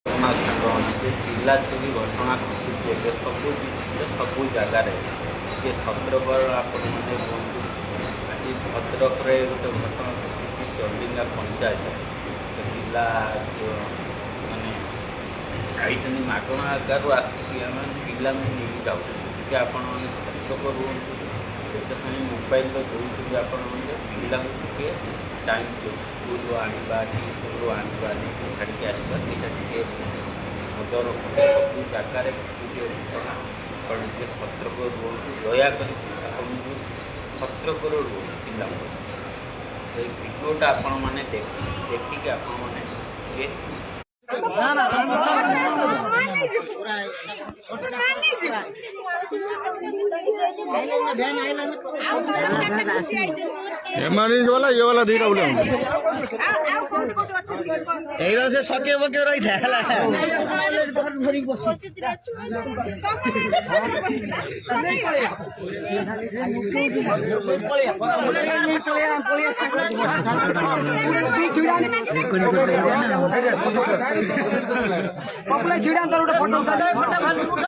ପିଲା ଚୋରି ଘଟଣା ଘଟୁଛି ଏବେ ସବୁ ଜାଗାରେ ଟିକେ ସତର୍କ ଆପଣମାନେ କୁହନ୍ତୁ। ଆଜି ଭଦ୍ରକରେ ଗୋଟେ ଘଟଣା ଘଟୁଛି ଚଣ୍ଡିଙ୍ଗା ପଞ୍ଚାୟତ ପିଲା ମାନେ ଆଇଛନ୍ତି ମାଗଣା ଆଗାରୁ ଆସିକି ଆମେ ପିଲାଙ୍କୁ ନେଇକି ଯାଉଛନ୍ତି। ଟିକେ ଆପଣମାନେ ସତର୍କ ରୁହନ୍ତୁ। ଯେତେ ସମୟ ମୋବାଇଲର ଦେଉଛନ୍ତି ଆପଣମାନେ ପିଲାଙ୍କୁ ଟିକେ ଟାଇମ୍ ସ୍କୁଲରୁ ଆଣିବା ଟ୍ୟୁସନ୍ରୁ ଆଣିବା ନେଇକି ଛାଡ଼ିକି ଆସିବା ସେଇଟା ଟିକେ ନଜର ସବୁ ଜାଗାରେ ଘଟୁଛି ଘଟଣା। ଆପଣ ଟିକେ ସତର୍କ ରୁହନ୍ତୁ। ଦୟାକରି ଆପଣଙ୍କୁ ସତର୍କରେ ରୁହନ୍ତୁ ପିଲାଙ୍କୁ। ଏଇ ଭିଡ଼ିଓଟା ଆପଣମାନେ ଦେଖିକି ଆପଣମାନେ ଟିକେ ये वाला दीटा बोले से सके बके रही था